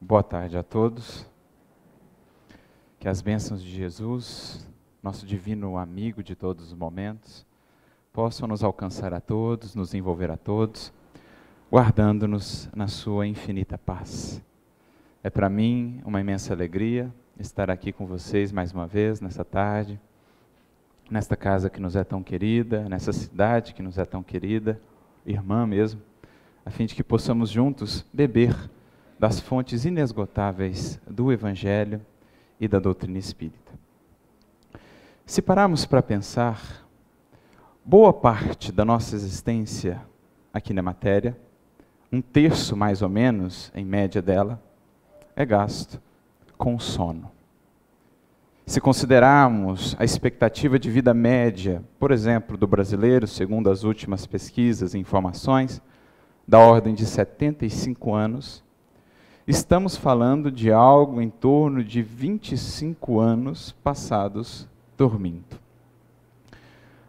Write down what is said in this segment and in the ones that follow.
Boa tarde a todos. Que as bênçãos de Jesus, nosso divino amigo de todos os momentos, possam nos alcançar a todos, nos envolver a todos, guardando-nos na sua infinita paz. É para mim uma imensa alegria estar aqui com vocês mais uma vez nessa tarde, nesta casa que nos é tão querida, nessa cidade que nos é tão querida, irmã mesmo, a fim de que possamos juntos beber das fontes inesgotáveis do Evangelho e da doutrina espírita. Se pararmos para pensar, boa parte da nossa existência aqui na matéria, 1/3 mais ou menos, em média dela, é gasto com sono. Se considerarmos a expectativa de vida média, por exemplo, do brasileiro, segundo as últimas pesquisas e informações, da ordem de 75 anos, estamos falando de algo em torno de 25 anos passados dormindo.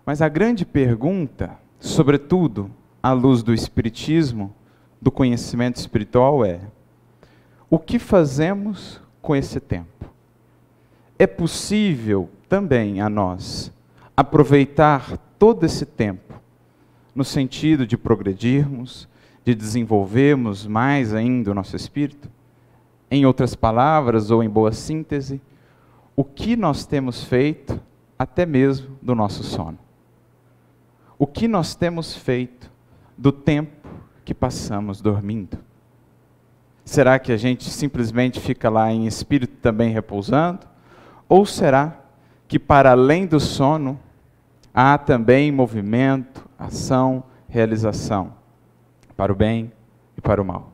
Mas a grande pergunta, sobretudo à luz do Espiritismo, do conhecimento espiritual, é: o que fazemos com esse tempo? É possível também a nós aproveitar todo esse tempo no sentido de progredirmos, de desenvolvermos mais ainda o nosso espírito? Em outras palavras, ou em boa síntese, o que nós temos feito até mesmo do nosso sono? O que nós temos feito do tempo que passamos dormindo? Será que a gente simplesmente fica lá em espírito também repousando? Ou será que para além do sono há também movimento, ação, realização, para o bem e para o mal?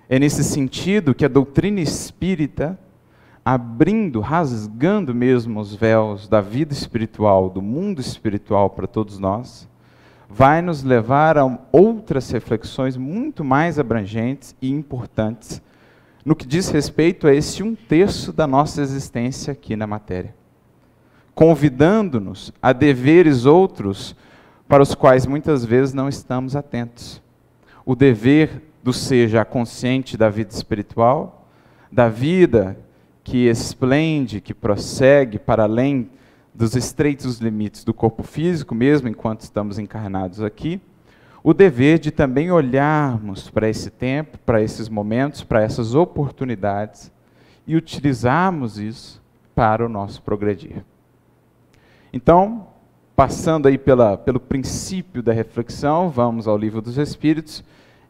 É nesse sentido que a doutrina espírita, abrindo, rasgando mesmo os véus da vida espiritual, do mundo espiritual para todos nós, vai nos levar a outras reflexões muito mais abrangentes e importantes no que diz respeito a esse 1/3 da nossa existência aqui na matéria, convidando-nos a deveres outros para os quais muitas vezes não estamos atentos. O dever do ser já consciente da vida espiritual, da vida que esplende, que prossegue para além dos estreitos limites do corpo físico, mesmo enquanto estamos encarnados aqui, o dever de também olharmos para esse tempo, para esses momentos, para essas oportunidades e utilizarmos isso para o nosso progredir. Então, passando aí pelo princípio da reflexão, vamos ao Livro dos Espíritos,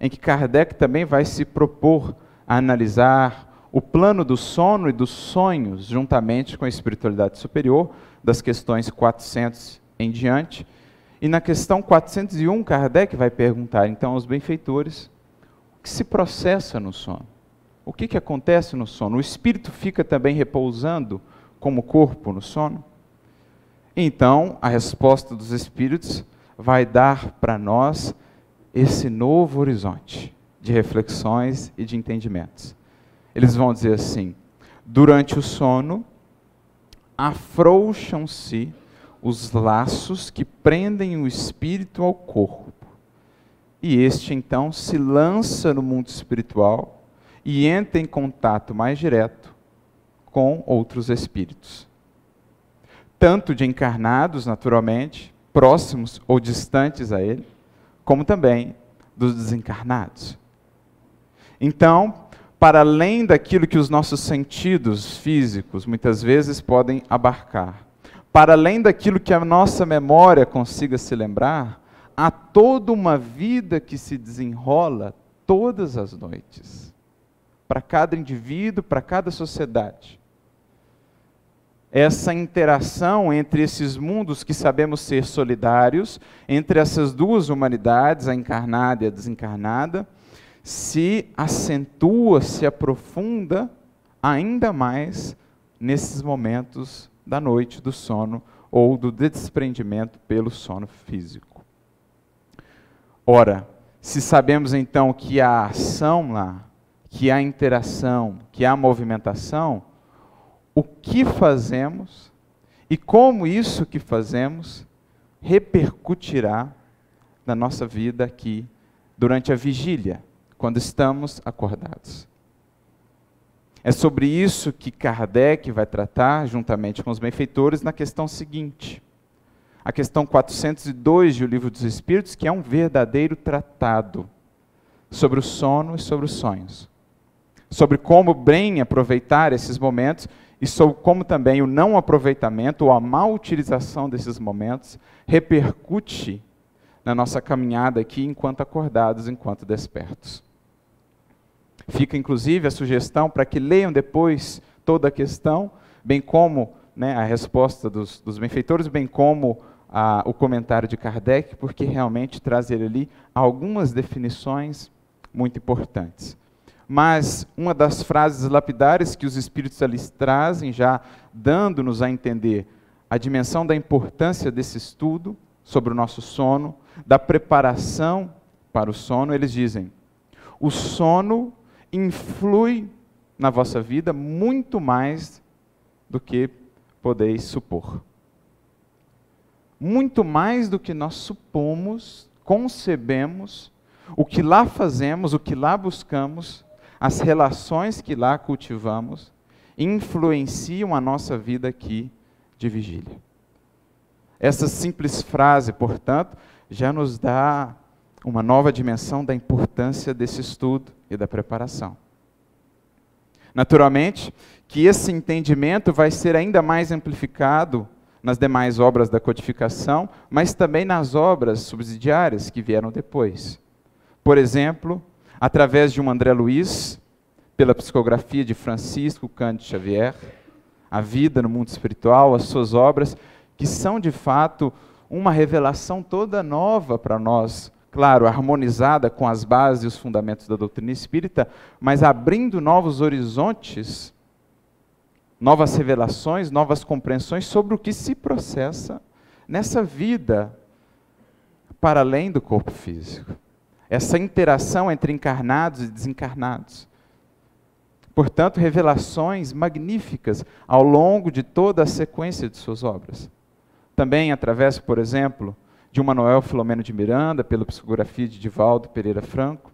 em que Kardec também vai se propor a analisar o plano do sono e dos sonhos, juntamente com a espiritualidade superior, das questões 400 em diante. E na questão 401, Kardec vai perguntar então aos benfeitores o que se processa no sono. O que acontece no sono? O espírito fica também repousando como corpo no sono? Então, a resposta dos espíritos vai dar para nós esse novo horizonte de reflexões e de entendimentos. Eles vão dizer assim: durante o sono, afrouxam-se os laços que prendem o espírito ao corpo. E este, então, se lança no mundo espiritual e entra em contato mais direto com outros espíritos. Tanto de encarnados, naturalmente, próximos ou distantes a ele, como também dos desencarnados. Então, para além daquilo que os nossos sentidos físicos muitas vezes podem abarcar, para além daquilo que a nossa memória consiga se lembrar, há toda uma vida que se desenrola todas as noites, para cada indivíduo, para cada sociedade. Essa interação entre esses mundos que sabemos ser solidários, entre essas duas humanidades, a encarnada e a desencarnada, se acentua, se aprofunda ainda mais nesses momentos da noite, do sono ou do desprendimento pelo sono físico. Ora, se sabemos então que há ação lá, que há interação, que há movimentação, o que fazemos e como isso que fazemos repercutirá na nossa vida aqui durante a vigília, quando estamos acordados? É sobre isso que Kardec vai tratar, juntamente com os benfeitores, na questão seguinte. A questão 402 de O Livro dos Espíritos, que é um verdadeiro tratado sobre o sono e sobre os sonhos. Sobre como bem aproveitar esses momentos e sobre como também o não aproveitamento ou a má utilização desses momentos repercute na nossa caminhada aqui enquanto acordados, enquanto despertos. Fica inclusive a sugestão para que leiam depois toda a questão, bem como a resposta dos benfeitores, bem como o comentário de Kardec, porque realmente traz ele ali algumas definições muito importantes. Mas uma das frases lapidares que os Espíritos ali trazem, já dando-nos a entender a dimensão da importância desse estudo sobre o nosso sono, da preparação para o sono, eles dizem: o sono influi na vossa vida muito mais do que podeis supor. Muito mais do que nós supomos, concebemos, o que lá fazemos, o que lá buscamos, as relações que lá cultivamos, influenciam a nossa vida aqui de vigília. Essa simples frase, portanto, já nos dá uma nova dimensão da importância desse estudo e da preparação. Naturalmente, que esse entendimento vai ser ainda mais amplificado nas demais obras da codificação, mas também nas obras subsidiárias que vieram depois. Por exemplo, através de um André Luiz, pela psicografia de Francisco Cândido Xavier, a vida no mundo espiritual, as suas obras, que são de fato uma revelação toda nova para nós, claro, harmonizada com as bases e os fundamentos da doutrina espírita, mas abrindo novos horizontes, novas revelações, novas compreensões sobre o que se processa nessa vida para além do corpo físico. Essa interação entre encarnados e desencarnados. Portanto, revelações magníficas ao longo de toda a sequência de suas obras. Também através, por exemplo, de Manuel Filomeno de Miranda, pela psicografia de Divaldo Pereira Franco,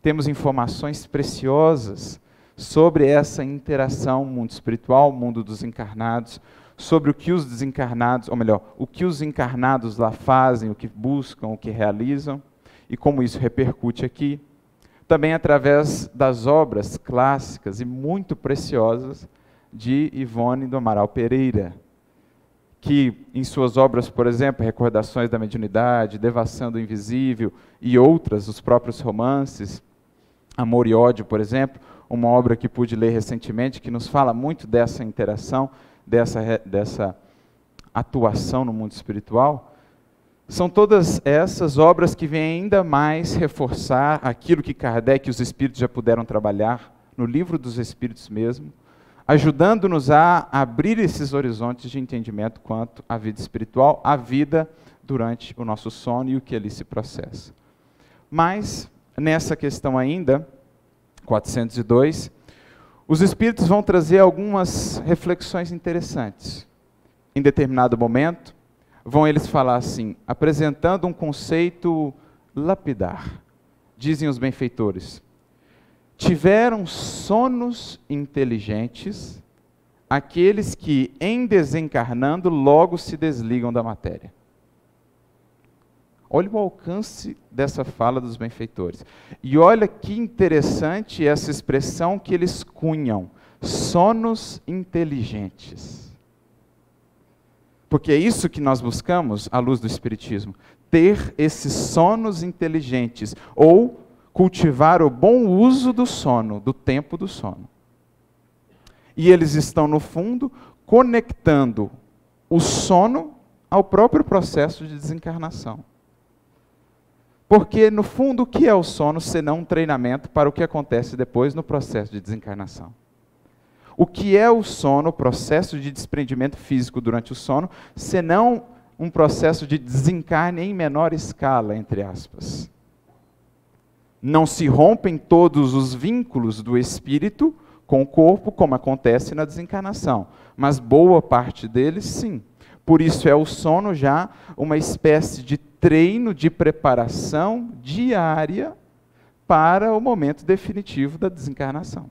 temos informações preciosas sobre essa interação mundo espiritual, mundo dos encarnados, sobre o que os desencarnados, ou melhor, o que os encarnados lá fazem, o que buscam, o que realizam, e como isso repercute aqui. Também através das obras clássicas e muito preciosas de Ivone do Amaral Pereira, que em suas obras, por exemplo, Recordações da Mediunidade, Devassando do Invisível e outras, os próprios romances, Amor e Ódio, por exemplo, uma obra que pude ler recentemente, que nos fala muito dessa interação, dessa atuação no mundo espiritual. São todas essas obras que vêm ainda mais reforçar aquilo que Kardec e os Espíritos já puderam trabalhar no Livro dos Espíritos mesmo, ajudando-nos a abrir esses horizontes de entendimento quanto à vida espiritual, à vida durante o nosso sono e o que ali se processa. Mas, nessa questão ainda, 402, os Espíritos vão trazer algumas reflexões interessantes. Em determinado momento, vão eles falar assim, apresentando um conceito lapidar. Dizem os benfeitores: tiveram sonos inteligentes aqueles que, em desencarnando, logo se desligam da matéria. Olha o alcance dessa fala dos benfeitores. E olha que interessante essa expressão que eles cunham, sonos inteligentes. Porque é isso que nós buscamos à luz do Espiritismo, ter esses sonos inteligentes, ou cultivar o bom uso do sono, do tempo do sono. E eles estão, no fundo, conectando o sono ao próprio processo de desencarnação. Porque, no fundo, o que é o sono, senão um treinamento para o que acontece depois no processo de desencarnação? O que é o sono, o processo de desprendimento físico durante o sono, senão um processo de desencarne em menor escala, entre aspas? Não se rompem todos os vínculos do espírito com o corpo, como acontece na desencarnação, mas boa parte deles, sim. Por isso é o sono já uma espécie de treino de preparação diária para o momento definitivo da desencarnação.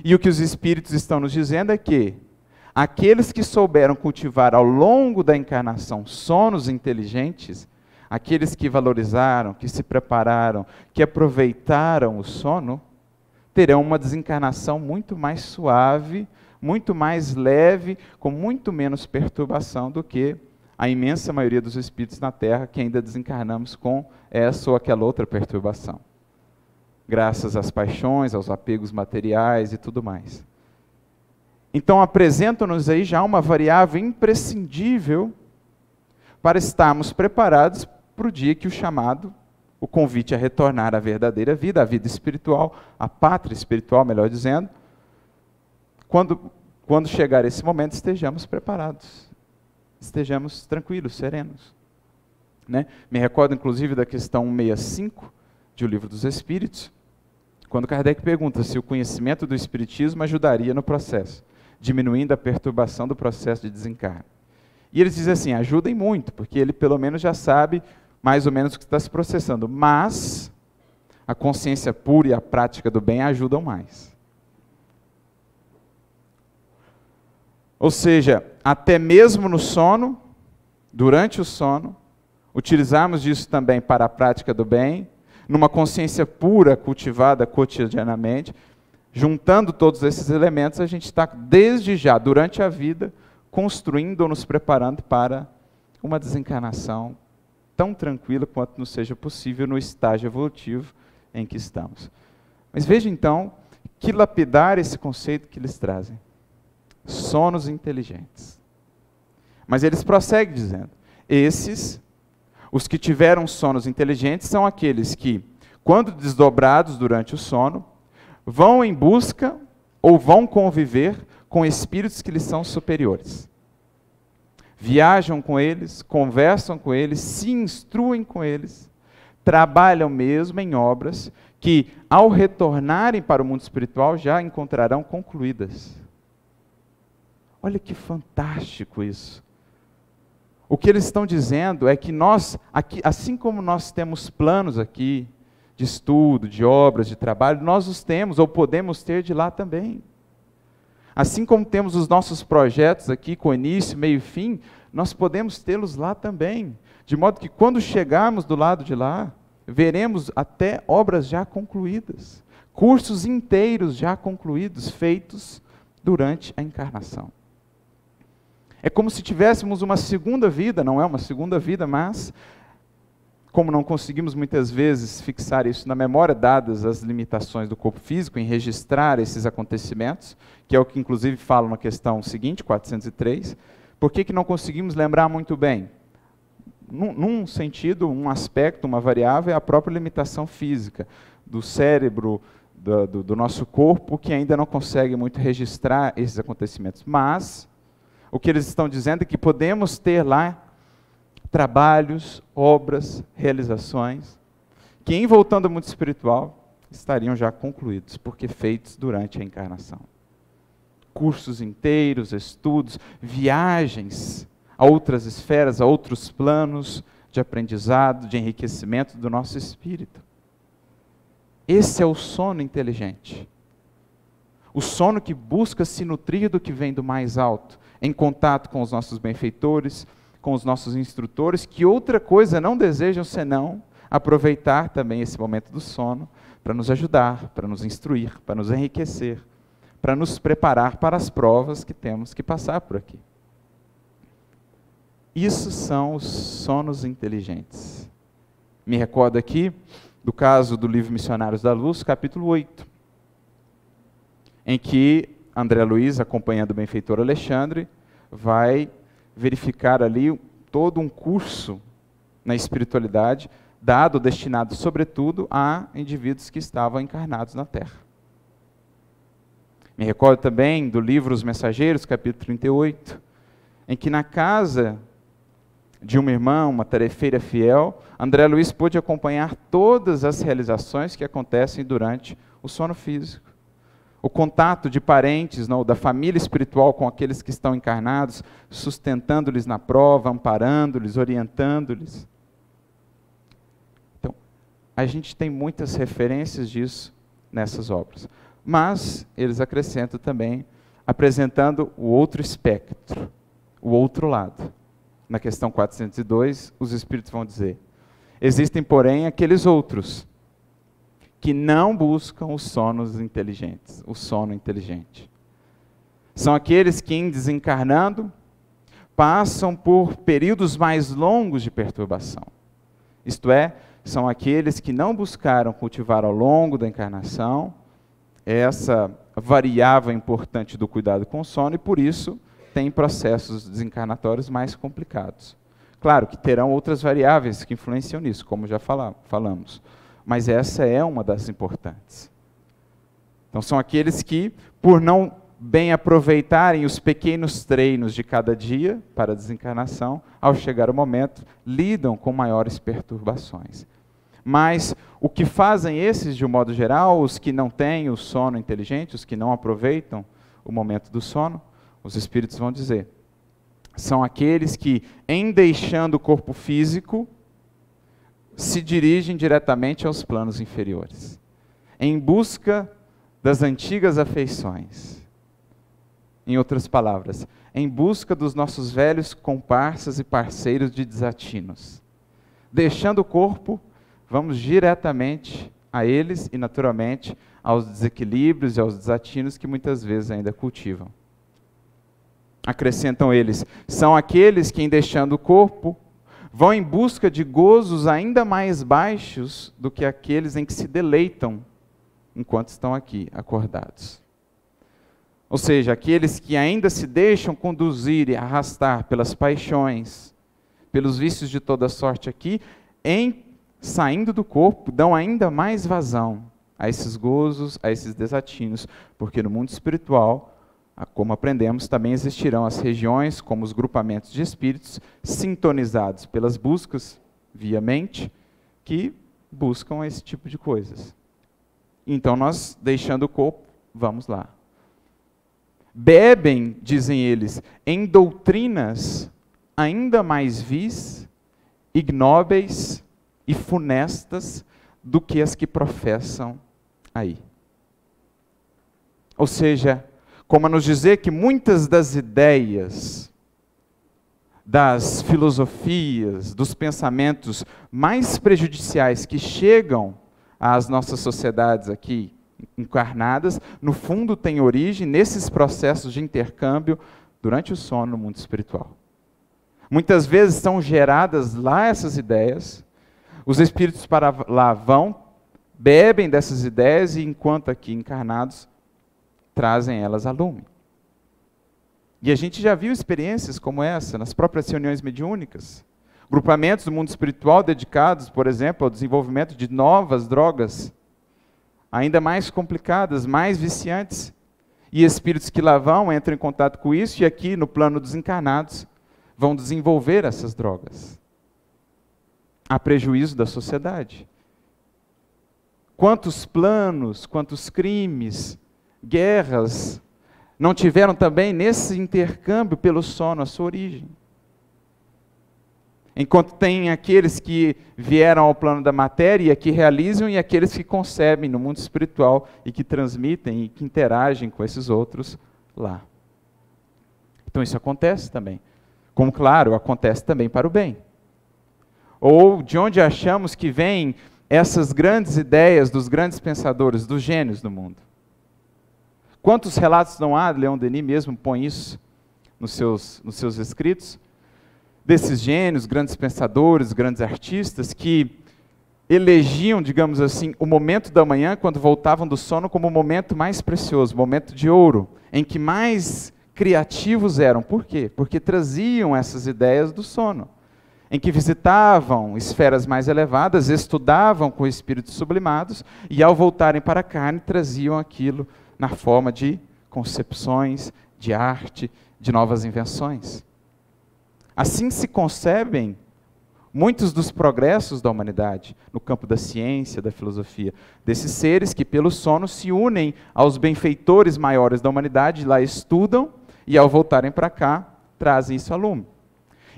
E o que os Espíritos estão nos dizendo é que aqueles que souberam cultivar ao longo da encarnação sonos inteligentes, aqueles que valorizaram, que se prepararam, que aproveitaram o sono, terão uma desencarnação muito mais suave, muito mais leve, com muito menos perturbação do que a imensa maioria dos espíritos na Terra, que ainda desencarnamos com essa ou aquela outra perturbação. Graças às paixões, aos apegos materiais e tudo mais. Então apresentam-nos aí já uma variável imprescindível para estarmos preparados para o dia que o convite a retornar à verdadeira vida, à vida espiritual, à pátria espiritual, melhor dizendo, quando chegar esse momento estejamos preparados, estejamos tranquilos, serenos. Né? Me recordo inclusive da questão 165 de O Livro dos Espíritos, quando Kardec pergunta se o conhecimento do Espiritismo ajudaria no processo, diminuindo a perturbação do processo de desencarne. E eles dizem assim, ajudem muito, porque ele pelo menos já sabe mais ou menos o que está se processando, mas a consciência pura e a prática do bem ajudam mais. Ou seja, até mesmo no sono, durante o sono, utilizarmos disso também para a prática do bem, numa consciência pura, cultivada cotidianamente, juntando todos esses elementos, a gente está desde já, durante a vida, construindo ou nos preparando para uma desencarnação tão tranquila quanto nos seja possível no estágio evolutivo em que estamos. Mas veja então, que lapidar esse conceito que eles trazem. Sonos inteligentes. Mas eles prosseguem dizendo, os que tiveram sonos inteligentes são aqueles que, quando desdobrados durante o sono, vão em busca ou vão conviver com espíritos que lhes são superiores. Viajam com eles, conversam com eles, se instruem com eles, trabalham mesmo em obras que, ao retornarem para o mundo espiritual, já encontrarão concluídas. Olha que fantástico isso. O que eles estão dizendo é que nós, aqui, assim como nós temos planos aqui, de estudo, de obras, de trabalho, nós os temos ou podemos ter de lá também. Assim como temos os nossos projetos aqui com início, meio e fim, nós podemos tê-los lá também. De modo que quando chegarmos do lado de lá, veremos até obras já concluídas, cursos inteiros já concluídos, feitos durante a encarnação. É como se tivéssemos uma segunda vida, não é uma segunda vida, mas como não conseguimos muitas vezes fixar isso na memória, dadas as limitações do corpo físico, em registrar esses acontecimentos, que é o que inclusive fala na questão seguinte, 403, por que não conseguimos lembrar muito bem? Num sentido, um aspecto, uma variável, é a própria limitação física do cérebro, do nosso corpo, que ainda não consegue muito registrar esses acontecimentos. Mas o que eles estão dizendo é que podemos ter lá trabalhos, obras, realizações, que em voltando ao mundo espiritual, estariam já concluídos, porque feitos durante a encarnação. Cursos inteiros, estudos, viagens a outras esferas, a outros planos de aprendizado, de enriquecimento do nosso espírito. Esse é o sono inteligente. O sono que busca se nutrir do que vem do mais alto, em contato com os nossos benfeitores, com os nossos instrutores, que outra coisa não desejam senão aproveitar também esse momento do sono para nos ajudar, para nos instruir, para nos enriquecer, para nos preparar para as provas que temos que passar por aqui. Isso são os sonos inteligentes. Me recordo aqui do caso do livro Missionários da Luz, capítulo 8, em que André Luiz, acompanhando o benfeitor Alexandre, vai verificar ali todo um curso na espiritualidade, dado, destinado sobretudo a indivíduos que estavam encarnados na Terra. Me recordo também do livro Os Mensageiros, capítulo 38, em que na casa de uma irmã, uma tarefeira fiel, André Luiz pôde acompanhar todas as realizações que acontecem durante o sono físico. O contato de parentes, não, da família espiritual com aqueles que estão encarnados, sustentando-lhes na prova, amparando-lhes, orientando-lhes. Então, a gente tem muitas referências disso nessas obras. mas eles acrescentam também, apresentando o outro espectro, o outro lado. Na questão 402, os Espíritos vão dizer: existem, porém, aqueles outros que não buscam os sonos inteligentes, o sono inteligente. São aqueles que, em desencarnando, passam por períodos mais longos de perturbação. Isto é, são aqueles que não buscaram cultivar ao longo da encarnação essa variável importante do cuidado com o sono e, por isso, têm processos desencarnatórios mais complicados. Claro que terão outras variáveis que influenciam nisso, como já falamos, mas essa é uma das importantes. Então, são aqueles que, por não bem aproveitarem os pequenos treinos de cada dia para a desencarnação, ao chegar o momento, lidam com maiores perturbações. Mas o que fazem esses, de um modo geral, os que não têm o sono inteligente, os que não aproveitam o momento do sono, os Espíritos vão dizer, são aqueles que, em deixando o corpo físico, se dirigem diretamente aos planos inferiores, em busca das antigas afeições. Em outras palavras, em busca dos nossos velhos comparsas e parceiros de desatinos. Deixando o corpo, vamos diretamente a eles e, naturalmente, aos desequilíbrios e aos desatinos que muitas vezes ainda cultivam. Acrescentam eles, são aqueles que, em deixando o corpo, vão em busca de gozos ainda mais baixos do que aqueles em que se deleitam enquanto estão aqui, acordados. Ou seja, aqueles que ainda se deixam conduzir e arrastar pelas paixões, pelos vícios de toda sorte aqui, em saindo do corpo, dão ainda mais vazão a esses gozos, a esses desatinos, porque no mundo espiritual, como aprendemos, também existirão as regiões, como os grupamentos de espíritos, sintonizados pelas buscas, via mente, que buscam esse tipo de coisas. Então nós, deixando o corpo, vamos lá. Bebem, dizem eles, em doutrinas ainda mais vis, ignóbeis e funestas do que as que professam aí. Ou seja, como a nos dizer que muitas das ideias, das filosofias, dos pensamentos mais prejudiciais que chegam às nossas sociedades aqui encarnadas, no fundo têm origem nesses processos de intercâmbio durante o sono no mundo espiritual. Muitas vezes são geradas lá essas ideias, os espíritos para lá vão, bebem dessas ideias e, enquanto aqui encarnados, trazem elas a lume. E a gente já viu experiências como essa nas próprias reuniões mediúnicas. Grupamentos do mundo espiritual dedicados, por exemplo, ao desenvolvimento de novas drogas, ainda mais complicadas, mais viciantes. E espíritos que lá vão, entram em contato com isso e aqui no plano dos encarnados vão desenvolver essas drogas, a prejuízo da sociedade. Quantos planos, quantos crimes, guerras, não tiveram também nesse intercâmbio pelo sono a sua origem? Enquanto tem aqueles que vieram ao plano da matéria, que realizam, e aqueles que concebem no mundo espiritual e que transmitem e que interagem com esses outros lá. Então isso acontece também. Como, claro, acontece também para o bem. Ou de onde achamos que vêm essas grandes ideias dos grandes pensadores, dos gênios do mundo? Quantos relatos não há, Leon Denis mesmo põe isso nos seus escritos, desses gênios, grandes pensadores, grandes artistas, que elegiam, digamos assim, o momento da manhã, quando voltavam do sono, como o momento mais precioso, o momento de ouro, em que mais criativos eram. Por quê? Porque traziam essas ideias do sono, em que visitavam esferas mais elevadas, estudavam com espíritos sublimados, e ao voltarem para a carne, traziam aquilo na forma de concepções, de arte, de novas invenções. Assim se concebem muitos dos progressos da humanidade, no campo da ciência, da filosofia, desses seres que pelo sono se unem aos benfeitores maiores da humanidade, lá estudam, e ao voltarem para cá, trazem isso a lume.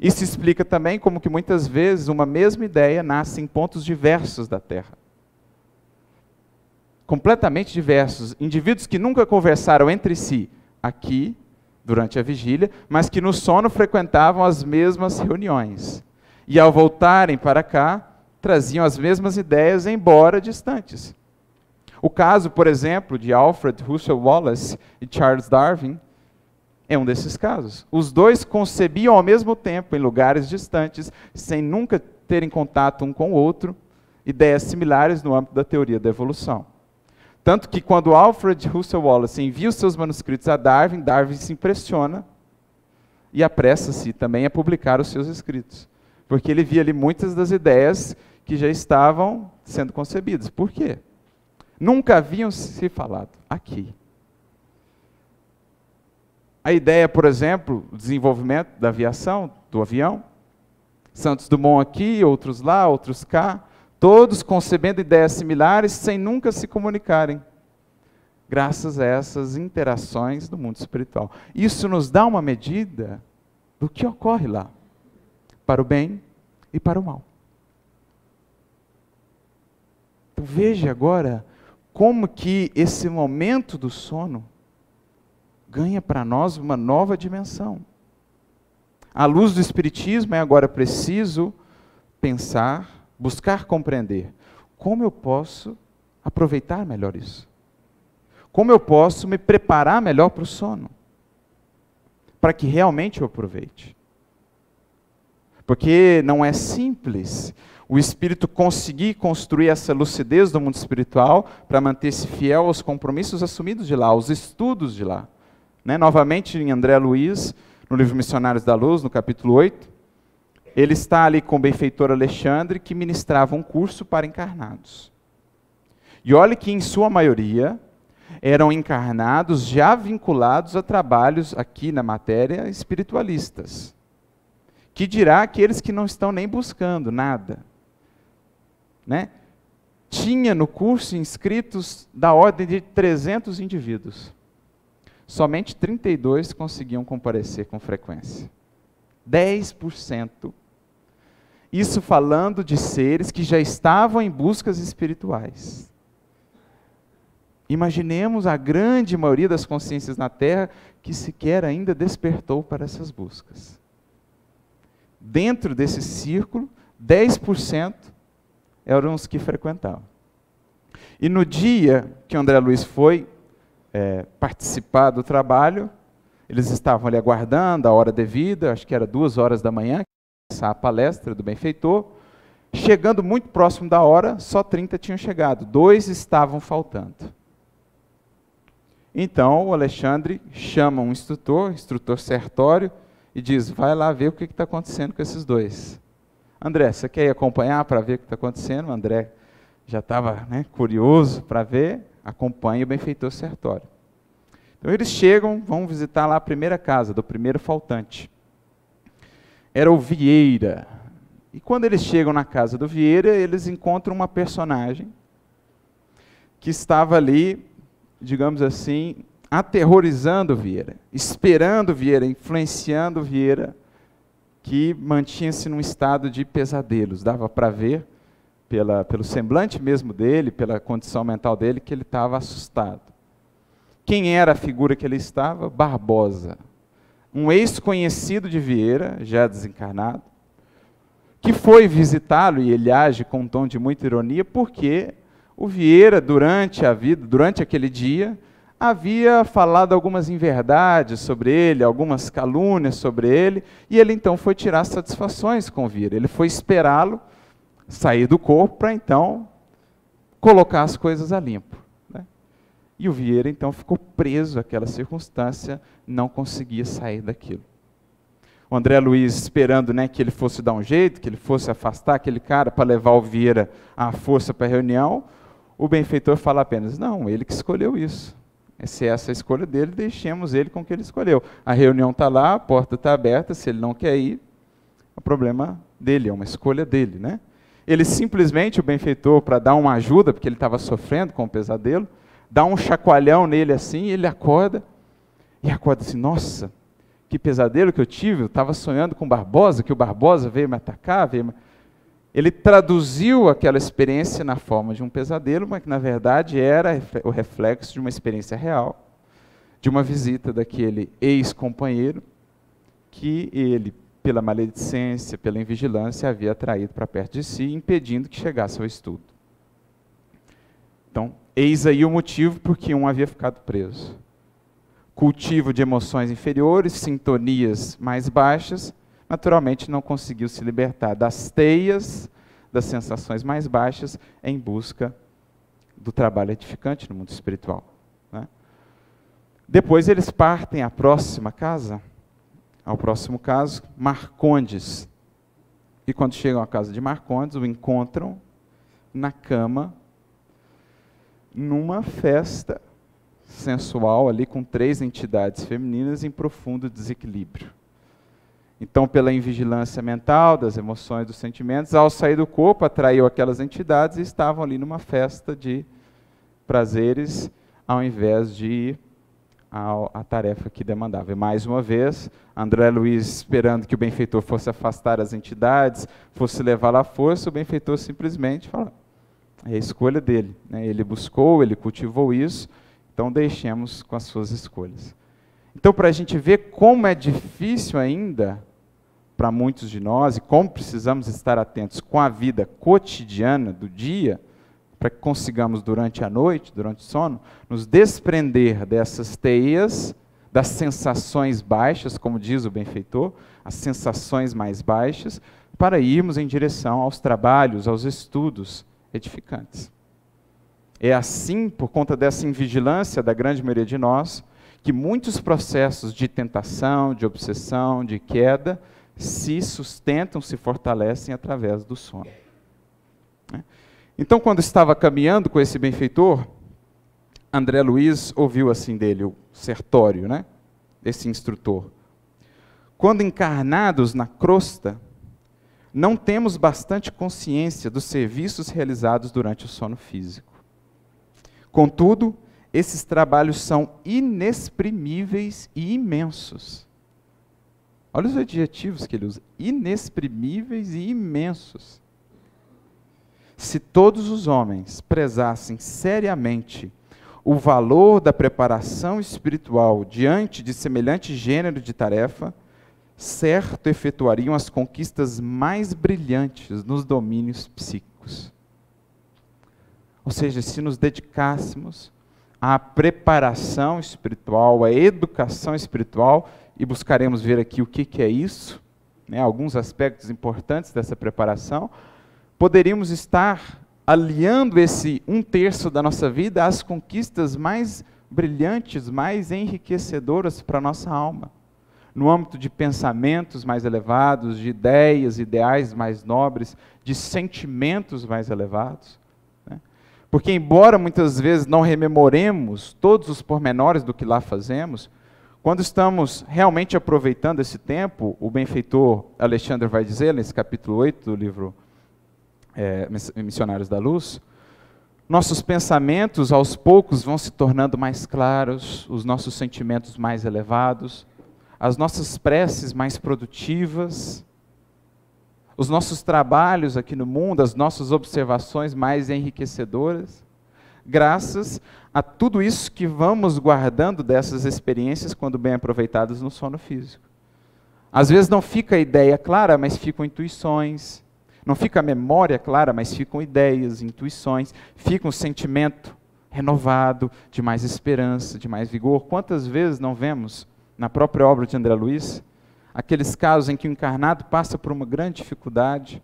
Isso explica também como que muitas vezes uma mesma ideia nasce em pontos diversos da Terra. completamente diversos, indivíduos que nunca conversaram entre si aqui, durante a vigília, mas que no sono frequentavam as mesmas reuniões. E ao voltarem para cá, traziam as mesmas ideias, embora distantes. O caso, por exemplo, de Alfred Russel Wallace e Charles Darwin é um desses casos. Os dois concebiam ao mesmo tempo, em lugares distantes, sem nunca terem contato um com o outro, ideias similares no âmbito da teoria da evolução. Tanto que quando Alfred Russel Wallace envia os seus manuscritos a Darwin, Darwin se impressiona e apressa-se também a publicar os seus escritos. Porque ele via ali muitas das ideias que já estavam sendo concebidas. Por quê? Nunca haviam se falado aqui. A ideia, por exemplo, o desenvolvimento da aviação, do avião, Santos Dumont aqui, outros lá, outros cá, todos concebendo ideias similares sem nunca se comunicarem, graças a essas interações do mundo espiritual. Isso nos dá uma medida do que ocorre lá, para o bem e para o mal. Então veja agora como que esse momento do sono ganha para nós uma nova dimensão. À luz do Espiritismo é agora preciso pensar, buscar compreender como eu posso aproveitar melhor isso. Como eu posso me preparar melhor para o sono, para que realmente eu aproveite. Porque não é simples o espírito conseguir construir essa lucidez do mundo espiritual para manter-se fiel aos compromissos assumidos de lá, aos estudos de lá. Novamente em André Luiz, no livro Missionários da Luz, no capítulo 8, ele está ali com o benfeitor Alexandre, que ministrava um curso para encarnados. E olhe que, em sua maioria, eram encarnados já vinculados a trabalhos aqui na matéria espiritualistas. Que dirá aqueles que não estão nem buscando nada. Tinha no curso inscritos da ordem de 300 indivíduos. Somente 32 conseguiam comparecer com frequência. 10%. Isso falando de seres que já estavam em buscas espirituais. Imaginemos a grande maioria das consciências na Terra que sequer ainda despertou para essas buscas. Dentro desse círculo, 10% eram os que frequentavam. E no dia que o André Luiz foi participar do trabalho, eles estavam ali aguardando a hora devida, acho que era 2h da manhã, começar a palestra do benfeitor. Chegando muito próximo da hora, só 30 tinham chegado, 2 estavam faltando. Então o Alexandre chama um instrutor Sertório, e diz, vai lá ver o que está acontecendo com esses 2. André, você quer ir acompanhar para ver o que está acontecendo? O André já estava curioso para ver, acompanha o benfeitor Sertório. Então eles chegam, vão visitar lá a primeira casa, do primeiro faltante. Era o Vieira. E quando eles chegam na casa do Vieira, eles encontram uma personagem que estava ali, digamos assim, aterrorizando Vieira, esperando Vieira, influenciando Vieira, que mantinha-se num estado de pesadelos. Dava para ver, pelo semblante mesmo dele, pela condição mental dele, que ele estava assustado. Quem era a figura que ele estava? Barbosa, um ex-conhecido de Vieira, já desencarnado, que foi visitá-lo, e ele age com um tom de muita ironia, porque o Vieira, durante a vida, durante aquele dia, havia falado algumas inverdades sobre ele, algumas calúnias sobre ele, e ele então foi tirar satisfações com o Vieira. Ele foi esperá-lo sair do corpo para então colocar as coisas a limpo. E o Vieira então ficou preso àquela circunstância, não conseguia sair daquilo. O André Luiz esperando que ele fosse dar um jeito, que ele fosse afastar aquele cara para levar o Vieira à força para a reunião, o benfeitor fala apenas, não, ele que escolheu isso. Se essa é a escolha dele, deixemos ele com o que ele escolheu. A reunião está lá, a porta está aberta, se ele não quer ir, é o problema dele, é uma escolha dele. Ele simplesmente, o benfeitor, para dar uma ajuda, porque ele estava sofrendo com o pesadelo, dá um chacoalhão nele assim, e ele acorda assim, nossa, que pesadelo que eu tive, eu estava sonhando com o Barbosa, que o Barbosa veio me atacar, Ele traduziu aquela experiência na forma de um pesadelo, mas que na verdade era o reflexo de uma experiência real, de uma visita daquele ex-companheiro que ele, pela maledicência, pela invigilância, havia atraído para perto de si, impedindo que chegasse ao estudo. Então, eis aí o motivo por que um havia ficado preso. Cultivo de emoções inferiores, sintonias mais baixas, naturalmente não conseguiu se libertar das teias, das sensações mais baixas, em busca do trabalho edificante no mundo espiritual. Né? Depois eles partem à próxima casa, ao próximo caso, Marcondes. E quando chegam à casa de Marcondes, o encontram na cama, numa festa sensual ali com 3 entidades femininas em profundo desequilíbrio. Então, pela invigilância mental, das emoções, dos sentimentos, ao sair do corpo, atraiu aquelas entidades e estavam ali numa festa de prazeres, ao invés de ir à tarefa que demandava. E mais uma vez, André Luiz, esperando que o benfeitor fosse afastar as entidades, fosse levá-la à força, o benfeitor simplesmente falou, é a escolha dele. Né? Ele buscou, ele cultivou isso, então deixemos com as suas escolhas. Então, para a gente ver como é difícil ainda, para muitos de nós, e como precisamos estar atentos com a vida cotidiana do dia, para que consigamos durante a noite, durante o sono, nos desprender dessas teias, das sensações baixas, como diz o benfeitor, as sensações mais baixas, para irmos em direção aos trabalhos, aos estudos edificantes. É assim, por conta dessa invigilância da grande maioria de nós, que muitos processos de tentação, de obsessão, de queda, se sustentam, se fortalecem através do sono. Então, quando estava caminhando com esse benfeitor, André Luiz ouviu assim dele, o Sertório, né? Esse instrutor. Quando encarnados na crosta, não temos bastante consciência dos serviços realizados durante o sono físico. Contudo, esses trabalhos são inexprimíveis e imensos. Olha os adjetivos que ele usa, inexprimíveis e imensos. Se todos os homens prezassem seriamente o valor da preparação espiritual diante de semelhante gênero de tarefa, certo efetuariam as conquistas mais brilhantes nos domínios psíquicos. Ou seja, se nos dedicássemos à preparação espiritual, à educação espiritual, e buscaremos ver aqui o que é isso, né, alguns aspectos importantes dessa preparação, poderíamos estar aliando esse 1/3 da nossa vida às conquistas mais brilhantes, mais enriquecedoras para a nossa alma, no âmbito de pensamentos mais elevados, de ideias, ideais mais nobres, de sentimentos mais elevados. Né? Porque, embora muitas vezes não rememoremos todos os pormenores do que lá fazemos, quando estamos realmente aproveitando esse tempo, o benfeitor Alexandre vai dizer, nesse capítulo 8 do livro Missionários da Luz, nossos pensamentos aos poucos vão se tornando mais claros, os nossos sentimentos mais elevados, as nossas preces mais produtivas, os nossos trabalhos aqui no mundo, as nossas observações mais enriquecedoras, graças a tudo isso que vamos guardando dessas experiências quando bem aproveitadas no sono físico. Às vezes não fica a ideia clara, mas ficam intuições. Não fica a memória clara, mas ficam ideias, intuições, fica um sentimento renovado, de mais esperança, de mais vigor. Quantas vezes não vemos, na própria obra de André Luiz, aqueles casos em que o encarnado passa por uma grande dificuldade,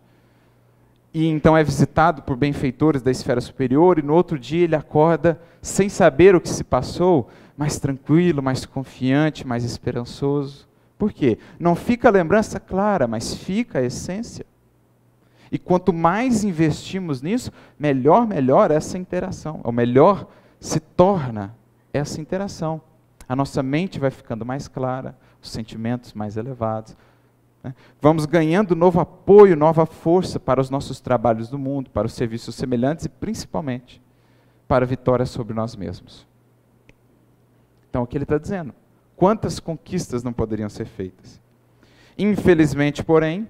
e então é visitado por benfeitores da esfera superior, e no outro dia ele acorda sem saber o que se passou, mais tranquilo, mais confiante, mais esperançoso. Por quê? Não fica a lembrança clara, mas fica a essência. E quanto mais investimos nisso, melhor essa interação, ou melhor se torna essa interação. A nossa mente vai ficando mais clara, os sentimentos mais elevados. Né? Vamos ganhando novo apoio, nova força para os nossos trabalhos do mundo, para os serviços semelhantes e principalmente para a vitória sobre nós mesmos. Então, o que ele está dizendo? Quantas conquistas não poderiam ser feitas? Infelizmente, porém,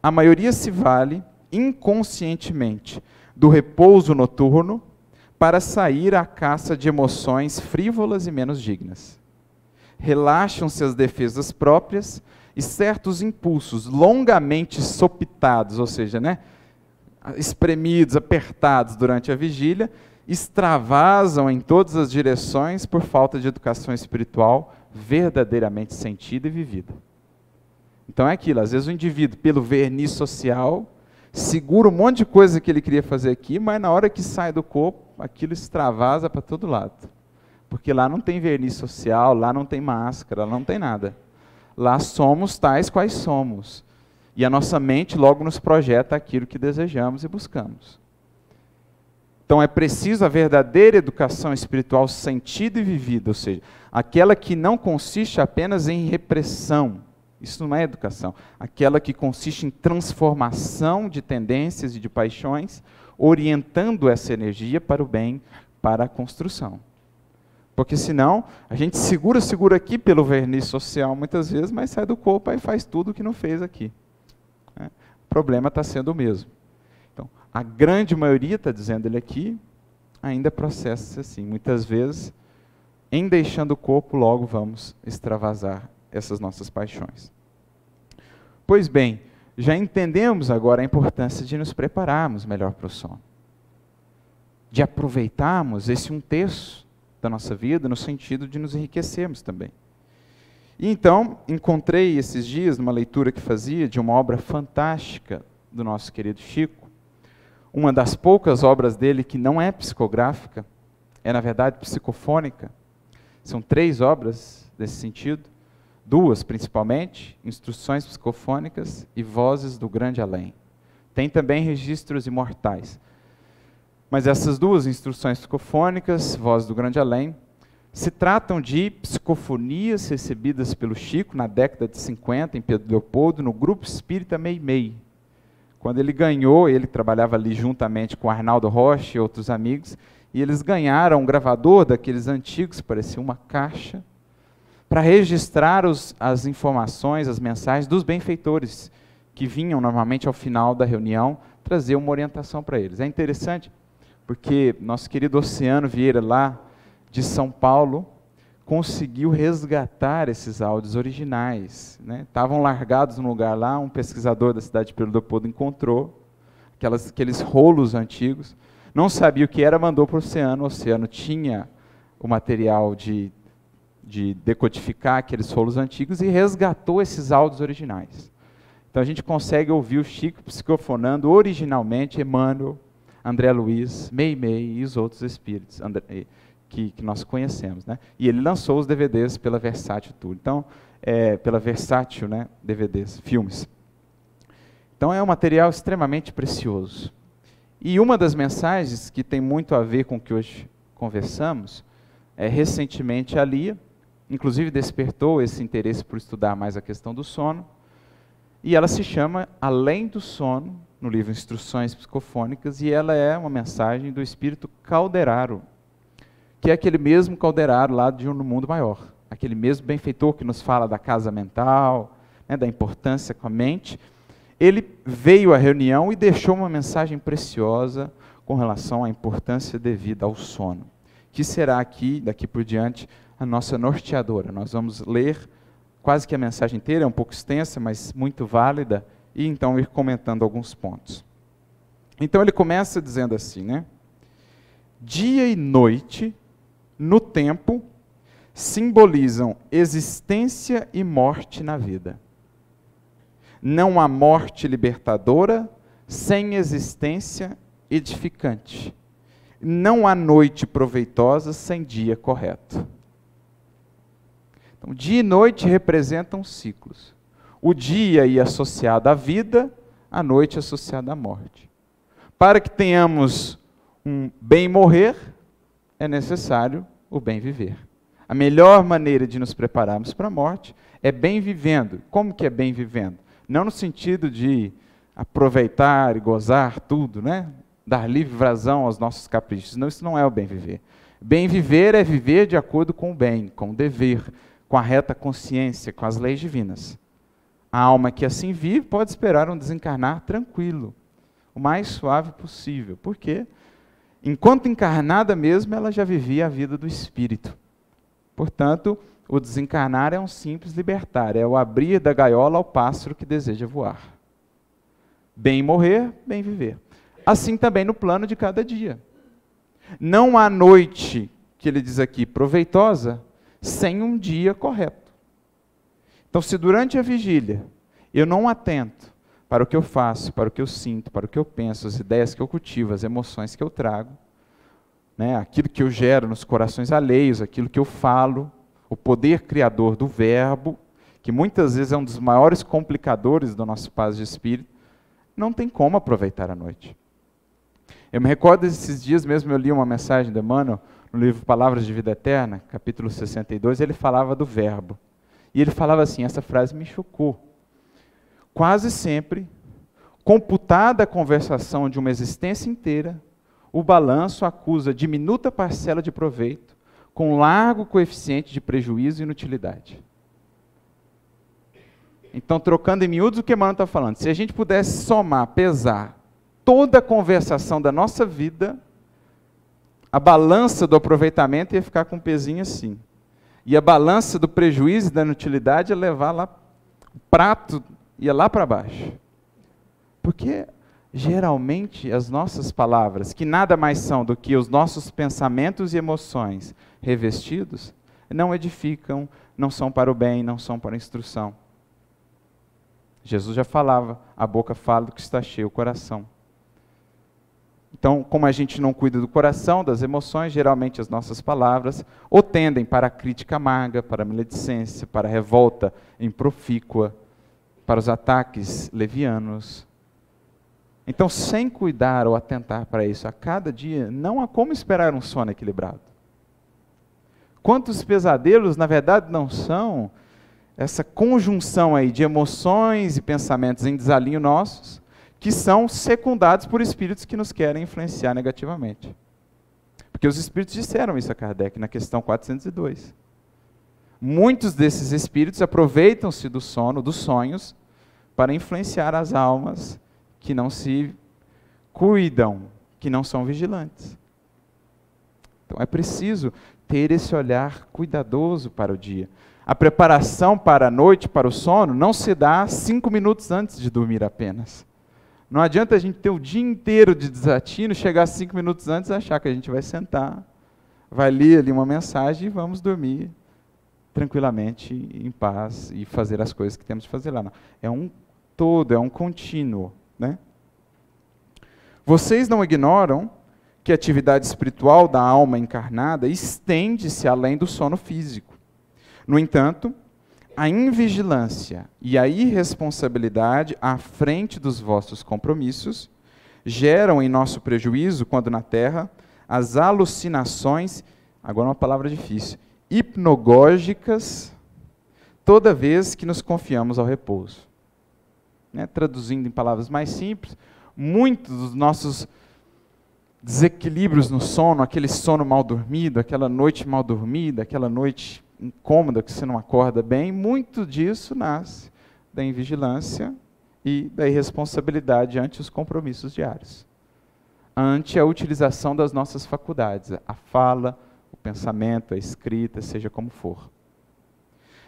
a maioria se vale inconscientemente do repouso noturno para sair à caça de emoções frívolas e menos dignas. Relaxam-se as defesas próprias e certos impulsos longamente sopitados, ou seja, espremidos, apertados durante a vigília, extravasam em todas as direções por falta de educação espiritual verdadeiramente sentida e vivida. Então é aquilo, às vezes o indivíduo, pelo verniz social, segura um monte de coisa que ele queria fazer aqui, mas na hora que sai do corpo, aquilo extravasa para todo lado. Porque lá não tem verniz social, lá não tem máscara, lá não tem nada. Lá somos tais quais somos. E a nossa mente logo nos projeta aquilo que desejamos e buscamos. Então é preciso a verdadeira educação espiritual sentida e vivida, ou seja, aquela que não consiste apenas em repressão. Isso não é educação. Aquela que consiste em transformação de tendências e de paixões, orientando essa energia para o bem, para a construção. Porque senão, a gente segura aqui pelo verniz social muitas vezes, mas sai do corpo e faz tudo o que não fez aqui. O problema está sendo o mesmo. Então, a grande maioria, está dizendo ele aqui, ainda processa-se assim. Muitas vezes, em deixando o corpo, logo vamos extravasar essas nossas paixões. Pois bem, já entendemos agora a importância de nos prepararmos melhor para o sono. De aproveitarmos esse 1/3 da nossa vida, no sentido de nos enriquecermos também. E então, encontrei esses dias, numa leitura que fazia, de uma obra fantástica do nosso querido Chico, uma das poucas obras dele que não é psicográfica, é na verdade psicofônica. São 3 obras nesse sentido, 2 principalmente, Instruções Psicofônicas e Vozes do Grande Além. Tem também Registros Imortais. Mas essas 2 instruções psicofônicas, Vozes do Grande Além, se tratam de psicofonias recebidas pelo Chico na década de 50, em Pedro Leopoldo, no Grupo Espírita Meimei. Quando ele ganhou, ele trabalhava ali juntamente com Arnaldo Rocha e outros amigos, e eles ganharam um gravador daqueles antigos, parecia uma caixa, para registrar as informações, as mensagens dos benfeitores, que vinham normalmente ao final da reunião, trazer uma orientação para eles. É interessante, porque nosso querido Oceano Vieira, lá de São Paulo, conseguiu resgatar esses áudios originais. Estavam largados num lugar lá, um pesquisador da cidade de Pedro Leopoldo encontrou aqueles rolos antigos, não sabia o que era, mandou para o Oceano tinha o material de decodificar aqueles rolos antigos e resgatou esses áudios originais. Então a gente consegue ouvir o Chico psicofonando originalmente Emmanuel, André Luiz, Meimei e os outros espíritos que nós conhecemos. E ele lançou os DVDs pela Versátil Tour. Então, pela Versátil, DVDs, filmes. Então é um material extremamente precioso. E uma das mensagens que tem muito a ver com o que hoje conversamos, recentemente a Lia, inclusive despertou esse interesse por estudar mais a questão do sono, e ela se chama Além do Sono, no livro Instruções Psicofônicas, e ela é uma mensagem do espírito Calderaro, que é aquele mesmo Calderaro lá de Um Mundo Maior, aquele mesmo benfeitor que nos fala da casa mental, da importância com a mente. Ele veio à reunião e deixou uma mensagem preciosa com relação à importância devida ao sono, que será aqui, daqui por diante, a nossa norteadora. Nós vamos ler quase que a mensagem inteira, é um pouco extensa, mas muito válida, e então ir comentando alguns pontos. Então ele começa dizendo assim, dia e noite, no tempo, simbolizam existência e morte na vida. Não há morte libertadora sem existência edificante. Não há noite proveitosa sem dia correto. Então, dia e noite representam ciclos. O dia aí associado à vida, a noite associada à morte. Para que tenhamos um bem morrer, é necessário o bem viver. A melhor maneira de nos prepararmos para a morte é bem vivendo. Como que é bem vivendo? Não no sentido de aproveitar e gozar tudo, dar livre vazão aos nossos caprichos. Não, isso não é o bem viver. Bem viver é viver de acordo com o bem, com o dever, com a reta consciência, com as leis divinas. A alma que assim vive pode esperar um desencarnar tranquilo, o mais suave possível. Por quê? Enquanto encarnada mesmo, ela já vivia a vida do espírito. Portanto, o desencarnar é um simples libertar, é o abrir da gaiola ao pássaro que deseja voar. Bem morrer, bem viver. Assim também no plano de cada dia. Não há noite, que ele diz aqui, proveitosa, sem um dia correto. Então, se durante a vigília eu não atento para o que eu faço, para o que eu sinto, para o que eu penso, as ideias que eu cultivo, as emoções que eu trago, né, aquilo que eu gero nos corações alheios, aquilo que eu falo, o poder criador do verbo, que muitas vezes é um dos maiores complicadores do nosso paz de espírito, não tem como aproveitar a noite. Eu me recordo desses dias mesmo, eu li uma mensagem de Emmanuel, no livro Palavras de Vida Eterna, capítulo 62, ele falava do verbo. E ele falava assim, essa frase me chocou. Quase sempre, computada a conversação de uma existência inteira, o balanço acusa diminuta parcela de proveito, com largo coeficiente de prejuízo e inutilidade. Então, trocando em miúdos o que Emmanuel está falando, se a gente pudesse somar, pesar, toda a conversação da nossa vida, a balança do aproveitamento ia ficar com um pezinho assim. E a balança do prejuízo e da inutilidade ia levar lá, o prato ia lá para baixo. Porque, geralmente, as nossas palavras, que nada mais são do que os nossos pensamentos e emoções revestidos, não edificam, não são para o bem, não são para a instrução. Jesus já falava, a boca fala do que está cheio o coração. Então, como a gente não cuida do coração, das emoções, geralmente as nossas palavras ou tendem para a crítica amarga, para a maledicência, para a revolta improfícua, para os ataques levianos. Então, sem cuidar ou atentar para isso a cada dia, não há como esperar um sono equilibrado. Quantos pesadelos, na verdade, não são essa conjunção aí de emoções e pensamentos em desalinho nossos, que são secundados por espíritos que nos querem influenciar negativamente. Porque os espíritos disseram isso a Kardec na questão 402. Muitos desses espíritos aproveitam-se do sono, dos sonhos, para influenciar as almas que não se cuidam, que não são vigilantes. Então é preciso ter esse olhar cuidadoso para o dia. A preparação para a noite, para o sono, não se dá 5 minutos antes de dormir apenas. Não adianta a gente ter o dia inteiro de desatino, chegar 5 minutos antes e achar que a gente vai sentar, vai ler ali uma mensagem e vamos dormir tranquilamente, em paz, e fazer as coisas que temos que fazer lá. Não. É um todo, é um contínuo, né? Vocês não ignoram que a atividade espiritual da alma encarnada estende-se além do sono físico. No entanto, a invigilância e a irresponsabilidade à frente dos vossos compromissos geram em nosso prejuízo, quando na Terra, as alucinações, agora uma palavra difícil, hipnogógicas, toda vez que nos confiamos ao repouso. Né? Traduzindo em palavras mais simples, muitos dos nossos desequilíbrios no sono, aquele sono mal dormido, aquela noite mal dormida, aquela noite incômoda que você não acorda bem, muito disso nasce da invigilância e da irresponsabilidade ante os compromissos diários, ante a utilização das nossas faculdades, a fala, o pensamento, a escrita, seja como for.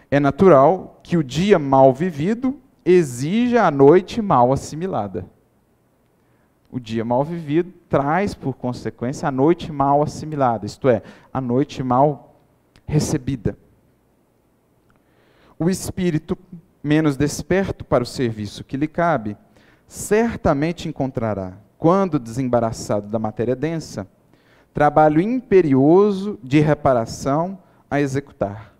É natural que o dia mal vivido exija a noite mal assimilada. O dia mal vivido traz, por consequência, a noite mal assimilada, isto é, a noite mal recebida. O espírito menos desperto para o serviço que lhe cabe, certamente encontrará, quando desembaraçado da matéria densa, trabalho imperioso de reparação a executar.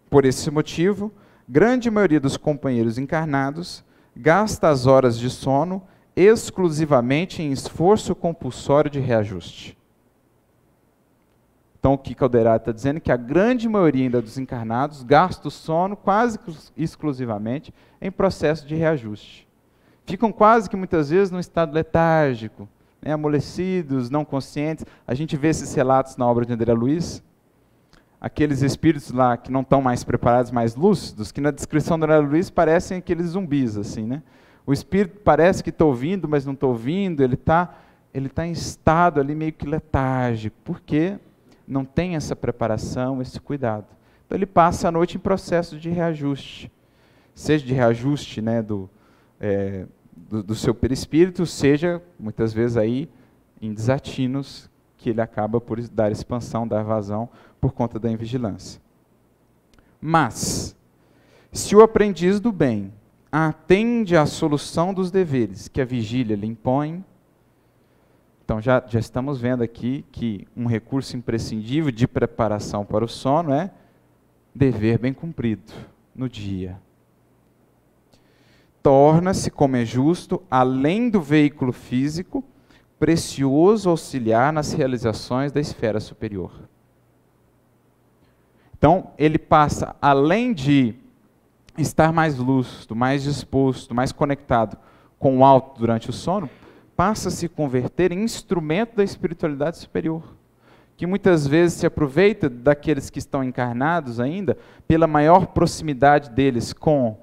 Por esse motivo, grande maioria dos companheiros encarnados gasta as horas de sono exclusivamente em esforço compulsório de reajuste. Então, o que Calderati está dizendo é que a grande maioria ainda dos encarnados gasta o sono quase exclusivamente em processo de reajuste. Ficam quase que muitas vezes num estado letárgico, né, amolecidos, não conscientes. A gente vê esses relatos na obra de André Luiz, aqueles espíritos lá que não estão mais preparados, mais lúcidos, que na descrição do André Luiz parecem aqueles zumbis, assim, né? O espírito parece que está ouvindo, mas não está ouvindo, ele tá em estado ali meio que letárgico, porque não tem essa preparação, esse cuidado. Então ele passa a noite em processo de reajuste, seja de reajuste, né, do seu perispírito, seja, muitas vezes, aí, em desatinos, que ele acaba por dar expansão, dar vazão, por conta da invigilância. Mas, se o aprendiz do bem atende à solução dos deveres que a vigília lhe impõe, então já estamos vendo aqui que um recurso imprescindível de preparação para o sono é dever bem cumprido no dia. Torna-se, como é justo, além do veículo físico, precioso auxiliar nas realizações da esfera superior. Então, ele passa, além de estar mais lúcido, mais disposto, mais conectado com o alto durante o sono, passa a se converter em instrumento da espiritualidade superior, que muitas vezes se aproveita daqueles que estão encarnados ainda, pela maior proximidade deles com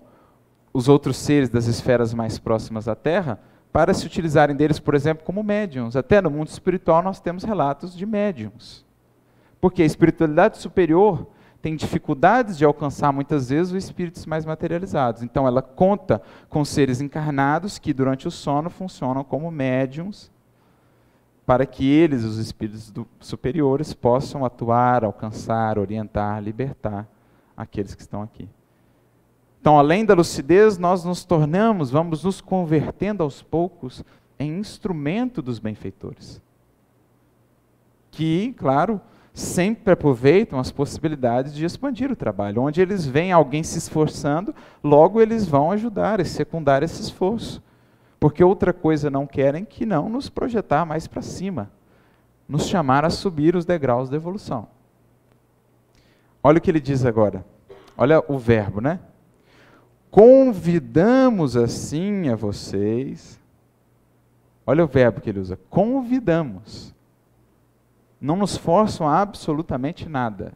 os outros seres das esferas mais próximas à Terra, para se utilizarem deles, por exemplo, como médiuns. Até no mundo espiritual nós temos relatos de médiuns. Porque a espiritualidade superior tem dificuldades de alcançar muitas vezes os espíritos mais materializados. Então ela conta com seres encarnados que durante o sono funcionam como médiuns, para que eles, os espíritos superiores, possam atuar, alcançar, orientar, libertar aqueles que estão aqui. Então, além da lucidez, nós nos tornamos, vamos nos convertendo aos poucos em instrumento dos benfeitores. Que, claro, sempre aproveitam as possibilidades de expandir o trabalho. Onde eles veem alguém se esforçando, logo eles vão ajudar e secundar esse esforço. Porque outra coisa não querem que não nos projetar mais para cima, nos chamar a subir os degraus da evolução. Olha o que ele diz agora. Olha o verbo, né? Convidamos assim a vocês. Olha o verbo que ele usa. Convidamos. Não nos forçam a absolutamente nada.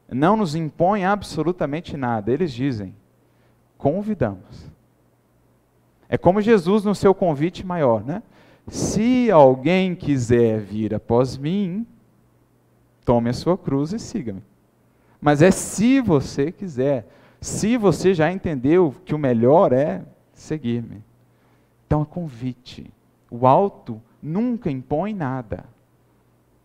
Não nos impõem absolutamente nada. Eles dizem, convidamos. É como Jesus no seu convite maior, né? Se alguém quiser vir após mim, tome a sua cruz e siga-me. Mas é se você quiser. Se você já entendeu que o melhor é seguir-me. Então é convite. O alto nunca impõe nada.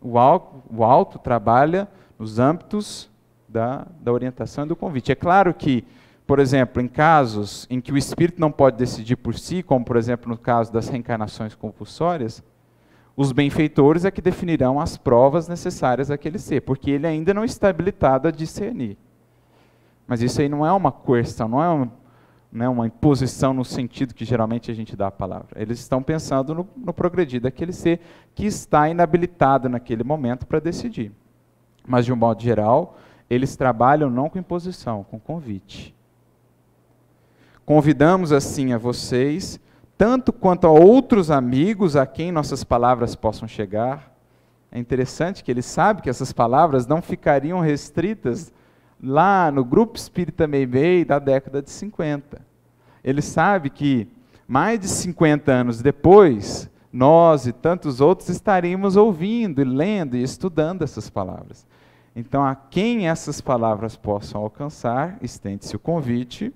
O alto trabalha nos âmbitos da orientação e do convite. É claro que, por exemplo, em casos em que o espírito não pode decidir por si, como por exemplo no caso das reencarnações compulsórias, os benfeitores é que definirão as provas necessárias àquele ser, porque ele ainda não está habilitado a discernir. Mas isso aí não é uma coerção, não é uma imposição no sentido que geralmente a gente dá a palavra. Eles estão pensando no progredir daquele ser que está inabilitado naquele momento para decidir. Mas, de um modo geral, eles trabalham não com imposição, com convite. Convidamos assim a vocês, tanto quanto a outros amigos a quem nossas palavras possam chegar. É interessante que ele sabe que essas palavras não ficariam restritas lá no Grupo Espírita Meimei da década de 50. Ele sabe que mais de 50 anos depois, nós e tantos outros estaríamos ouvindo, e lendo e estudando essas palavras. Então, a quem essas palavras possam alcançar, estende-se o convite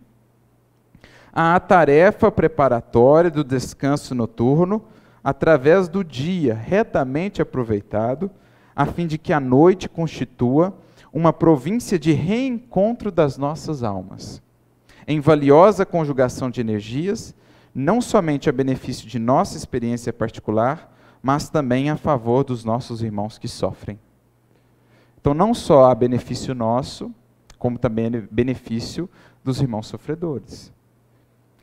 à tarefa preparatória do descanso noturno, através do dia retamente aproveitado, a fim de que a noite constitua uma província de reencontro das nossas almas, em valiosa conjugação de energias, não somente a benefício de nossa experiência particular, mas também a favor dos nossos irmãos que sofrem. Então, não só há benefício nosso, como também benefício dos irmãos sofredores.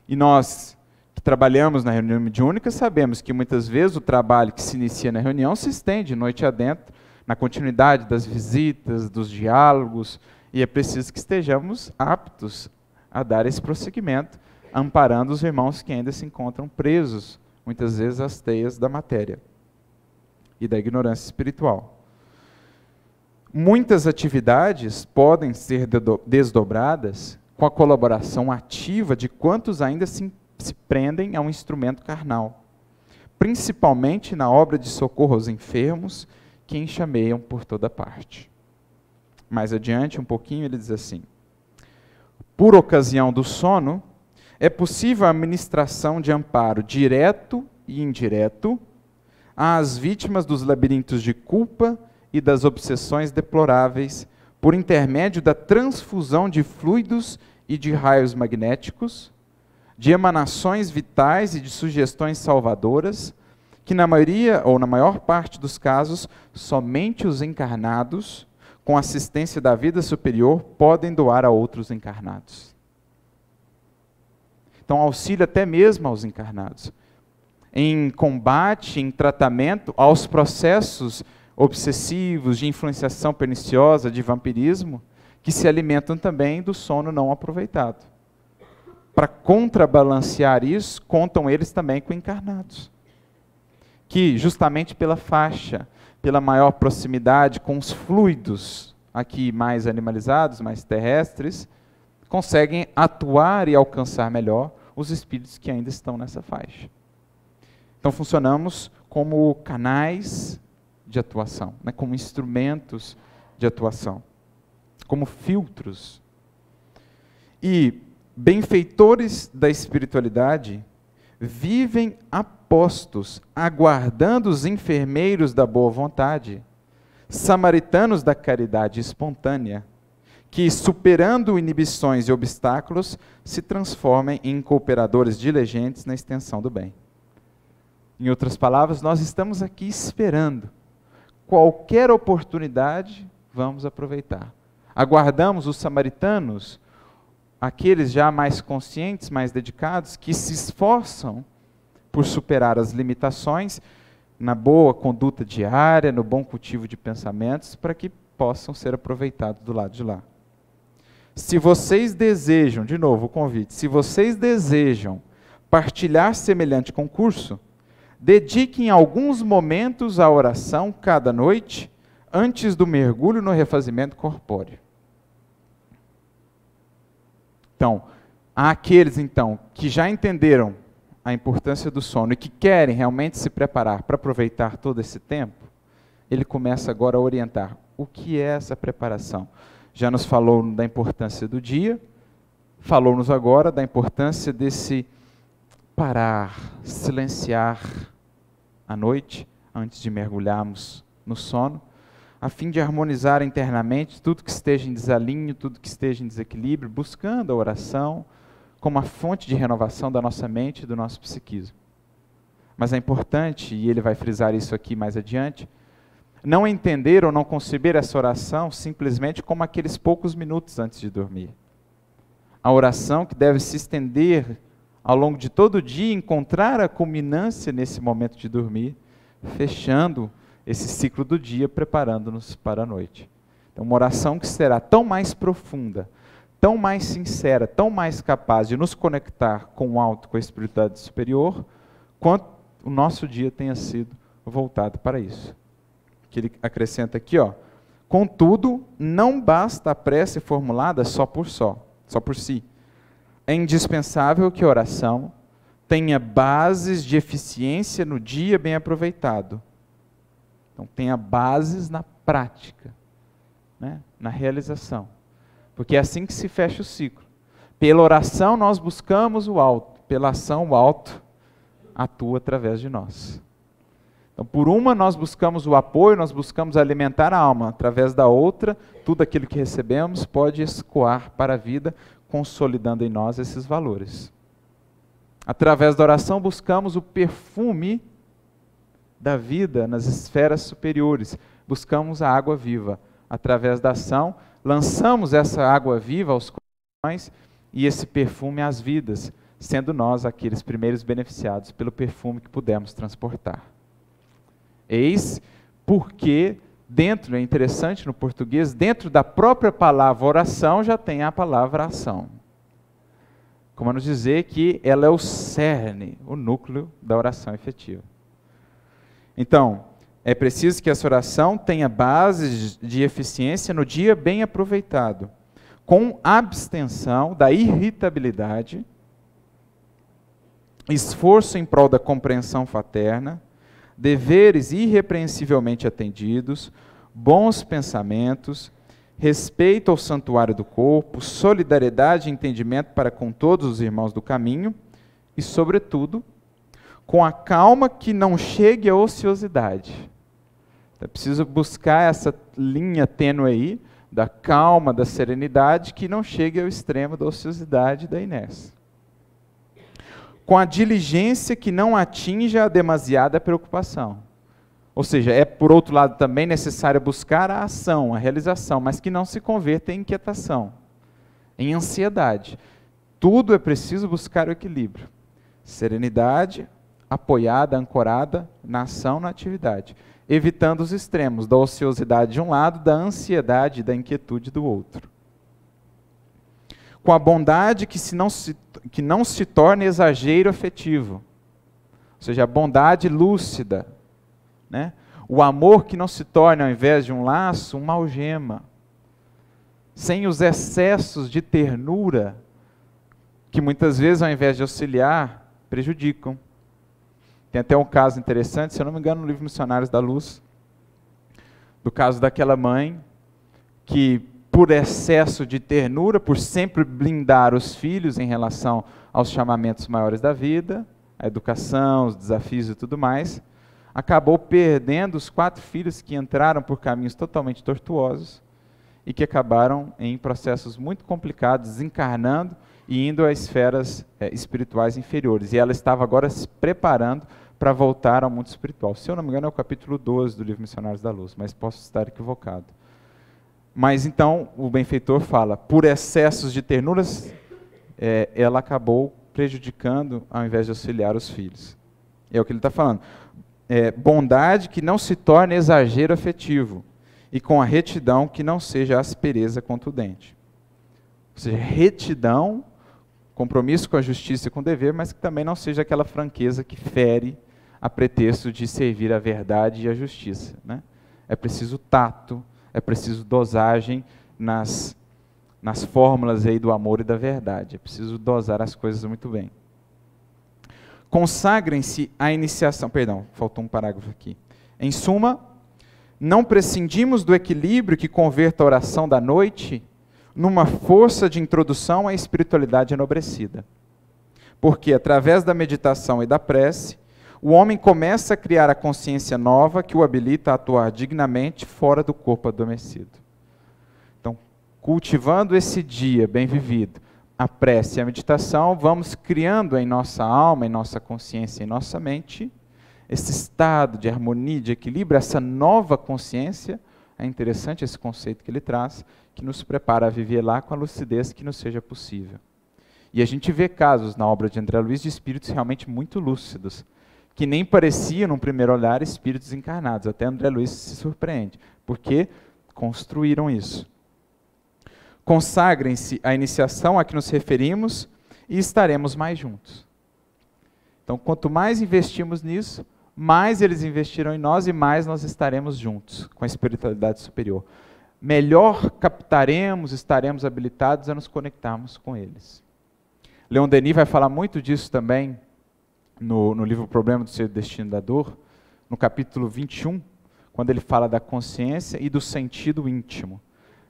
E nós, que trabalhamos na reunião mediúnica, sabemos que muitas vezes o trabalho que se inicia na reunião se estende noite adentro, na continuidade das visitas, dos diálogos, e é preciso que estejamos aptos a dar esse prosseguimento, amparando os irmãos que ainda se encontram presos, muitas vezes, às teias da matéria e da ignorância espiritual. Muitas atividades podem ser desdobradas com a colaboração ativa de quantos ainda se se prendem a um instrumento carnal, principalmente na obra de socorro aos enfermos, que enxameiam por toda parte. Mais adiante, um pouquinho, ele diz assim: por ocasião do sono, é possível a administração de amparo direto e indireto às vítimas dos labirintos de culpa e das obsessões deploráveis, por intermédio da transfusão de fluidos e de raios magnéticos, de emanações vitais e de sugestões salvadoras, que na maioria ou na maior parte dos casos, somente os encarnados, com assistência da vida superior, podem doar a outros encarnados. Então, auxílio até mesmo aos encarnados. Em combate, em tratamento aos processos obsessivos de influenciação perniciosa, de vampirismo, que se alimentam também do sono não aproveitado. Para contrabalancear isso, contam eles também com encarnados, que justamente pela faixa, pela maior proximidade com os fluidos aqui mais animalizados, mais terrestres, conseguem atuar e alcançar melhor os espíritos que ainda estão nessa faixa. Então funcionamos como canais de atuação, né, como instrumentos de atuação, como filtros. E benfeitores da espiritualidade vivem apostos, aguardando os enfermeiros da boa vontade, samaritanos da caridade espontânea, que, superando inibições e obstáculos, se transformem em cooperadores diligentes na extensão do bem. Em outras palavras, nós estamos aqui esperando. Qualquer oportunidade, vamos aproveitar. Aguardamos os samaritanos, aqueles já mais conscientes, mais dedicados, que se esforçam por superar as limitações na boa conduta diária, no bom cultivo de pensamentos, para que possam ser aproveitados do lado de lá. Se vocês desejam, de novo o convite, se vocês desejam partilhar semelhante concurso, dediquem alguns momentos à oração cada noite, antes do mergulho no refazimento corpóreo. Então, há aqueles então que já entenderam a importância do sono e que querem realmente se preparar para aproveitar todo esse tempo, ele começa agora a orientar o que é essa preparação. Já nos falou da importância do dia, falou-nos agora da importância desse parar, silenciar à noite, antes de mergulharmos no sono, a fim de harmonizar internamente tudo que esteja em desalinho, tudo que esteja em desequilíbrio, buscando a oração como a fonte de renovação da nossa mente e do nosso psiquismo. Mas é importante, e ele vai frisar isso aqui mais adiante, não entender ou não conceber essa oração simplesmente como aqueles poucos minutos antes de dormir. A oração que deve se estender ao longo de todo o dia, encontrar a culminância nesse momento de dormir, fechando esse ciclo do dia, preparando-nos para a noite. Então, uma oração que será tão mais profunda, tão mais sincera, tão mais capaz de nos conectar com o alto, com a espiritualidade superior, quanto o nosso dia tenha sido voltado para isso. Que ele acrescenta aqui, contudo, não basta a prece formulada só por si. É indispensável que a oração tenha bases de eficiência no dia bem aproveitado. Então, tenha bases na prática, né? Na realização. Porque é assim que se fecha o ciclo. Pela oração nós buscamos o alto, pela ação o alto atua através de nós. Então, por uma nós buscamos o apoio, nós buscamos alimentar a alma, através da outra, tudo aquilo que recebemos pode escoar para a vida, consolidando em nós esses valores. Através da oração buscamos o perfume da vida nas esferas superiores, buscamos a água viva. Através da ação, lançamos essa água viva aos corações e esse perfume às vidas, sendo nós aqueles primeiros beneficiados pelo perfume que pudemos transportar. Eis porque dentro, é interessante no português, dentro da própria palavra oração já tem a palavra ação. Como a nos dizer que ela é o cerne, o núcleo da oração efetiva. Então, é preciso que essa oração tenha bases de eficiência no dia bem aproveitado, com abstenção da irritabilidade, esforço em prol da compreensão fraterna, deveres irrepreensivelmente atendidos, bons pensamentos, respeito ao santuário do corpo, solidariedade e entendimento para com todos os irmãos do caminho e, sobretudo, com a calma que não chegue à ociosidade. É preciso buscar essa linha tênue aí, da calma, da serenidade, que não chegue ao extremo da ociosidade e da inércia. Com a diligência que não atinja a demasiada preocupação. Ou seja, é por outro lado também necessário buscar a ação, a realização, mas que não se converta em inquietação, em ansiedade. Tudo é preciso buscar o equilíbrio. Serenidade, apoiada, ancorada na ação, na atividade, evitando os extremos da ociosidade de um lado, da ansiedade e da inquietude do outro. Com a bondade que não se torne exagero afetivo, ou seja, a bondade lúcida, né? O amor que não se torne, ao invés de um laço, uma algema, sem os excessos de ternura, que muitas vezes, ao invés de auxiliar, prejudicam. Tem até um caso interessante, se eu não me engano, no livro Missionários da Luz, do caso daquela mãe que, por excesso de ternura, por sempre blindar os filhos em relação aos chamamentos maiores da vida, a educação, os desafios e tudo mais, acabou perdendo os 4 filhos que entraram por caminhos totalmente tortuosos e que acabaram em processos muito complicados, desencarnando e indo a esferas espirituais inferiores. E ela estava agora se preparando para voltar ao mundo espiritual. Se eu não me engano, é o capítulo 12 do livro Missionários da Luz, mas posso estar equivocado. Mas então, o benfeitor fala, por excessos de ternuras, ela acabou prejudicando ao invés de auxiliar os filhos. É o que ele está falando. Bondade que não se torne exagero afetivo, e com a retidão que não seja aspereza contundente. Ou seja, retidão, compromisso com a justiça e com o dever, mas que também não seja aquela franqueza que fere a pretexto de servir a verdade e a justiça, né? É preciso tato, é preciso dosagem nas fórmulas aí do amor e da verdade. É preciso dosar as coisas muito bem. Consagrem-se à iniciação... Perdão, faltou um parágrafo aqui. Em suma, não prescindimos do equilíbrio que converta a oração da noite numa força de introdução à espiritualidade enobrecida. Porque, através da meditação e da prece, o homem começa a criar a consciência nova que o habilita a atuar dignamente fora do corpo adormecido. Então, cultivando esse dia bem vivido, a prece e a meditação, vamos criando em nossa alma, em nossa consciência, em nossa mente, esse estado de harmonia, de equilíbrio, essa nova consciência. É interessante esse conceito que ele traz, que nos prepara a viver lá com a lucidez que nos seja possível. E a gente vê casos na obra de André Luiz de espíritos realmente muito lúcidos, que nem pareciam, num primeiro olhar, espíritos encarnados. Até André Luiz se surpreende, porque construíram isso. Consagrem-se à iniciação a que nos referimos e estaremos mais juntos. Então, quanto mais investimos nisso, mais eles investirão em nós e mais nós estaremos juntos com a espiritualidade superior. Melhor captaremos, estaremos habilitados a nos conectarmos com eles. Leon Denis vai falar muito disso também no livro O Problema do Ser Destino da Dor, no capítulo 21, quando ele fala da consciência e do sentido íntimo.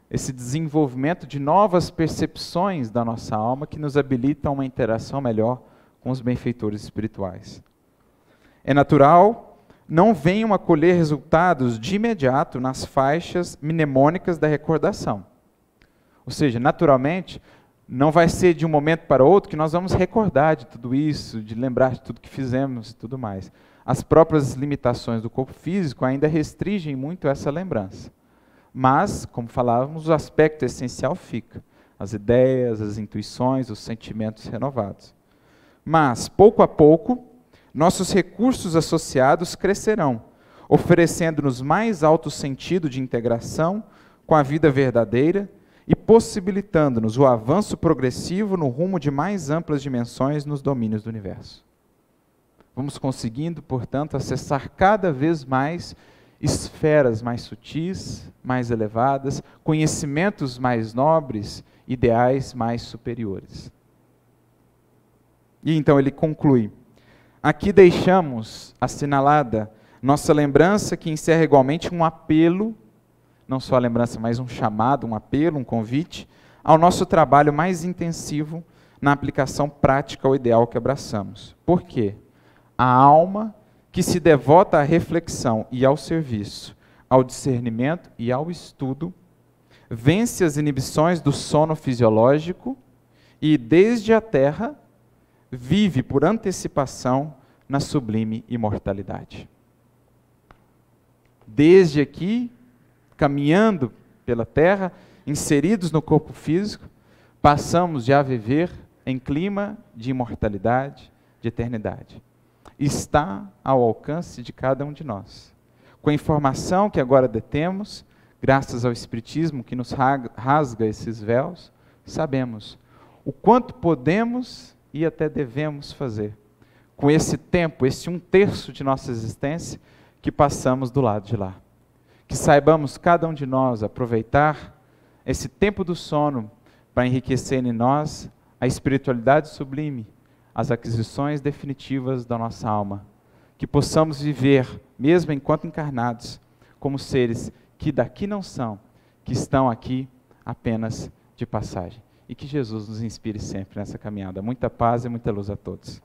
Esse desenvolvimento de novas percepções da nossa alma que nos habilitam uma interação melhor com os benfeitores espirituais. É natural, não venham a colher resultados de imediato nas faixas mnemônicas da recordação. Ou seja, naturalmente, não vai ser de um momento para outro que nós vamos recordar de tudo isso, de lembrar de tudo que fizemos e tudo mais. As próprias limitações do corpo físico ainda restringem muito essa lembrança. Mas, como falávamos, o aspecto essencial fica. As ideias, as intuições, os sentimentos renovados. Mas, pouco a pouco, nossos recursos associados crescerão, oferecendo-nos mais alto sentido de integração com a vida verdadeira e possibilitando-nos o avanço progressivo no rumo de mais amplas dimensões nos domínios do universo. Vamos conseguindo, portanto, acessar cada vez mais esferas mais sutis, mais elevadas, conhecimentos mais nobres, ideais mais superiores. E então ele conclui: Aqui deixamos assinalada nossa lembrança, que encerra igualmente um apelo, não só a lembrança, mas um chamado, um apelo, um convite, ao nosso trabalho mais intensivo na aplicação prática ao ideal que abraçamos. Por quê? A alma que se devota à reflexão e ao serviço, ao discernimento e ao estudo, vence as inibições do sono fisiológico e, desde a terra, vive por antecipação na sublime imortalidade. Desde aqui, caminhando pela terra, inseridos no corpo físico, passamos já a viver em clima de imortalidade, de eternidade. Está ao alcance de cada um de nós. Com a informação que agora detemos, graças ao Espiritismo que nos rasga esses véus, sabemos o quanto podemos e até devemos fazer com esse tempo, esse 1/3 de nossa existência que passamos do lado de lá. Que saibamos cada um de nós aproveitar esse tempo do sono para enriquecer em nós a espiritualidade sublime, as aquisições definitivas da nossa alma. Que possamos viver, mesmo enquanto encarnados, como seres que daqui não são, que estão aqui apenas de passagem. E que Jesus nos inspire sempre nessa caminhada. Muita paz e muita luz a todos.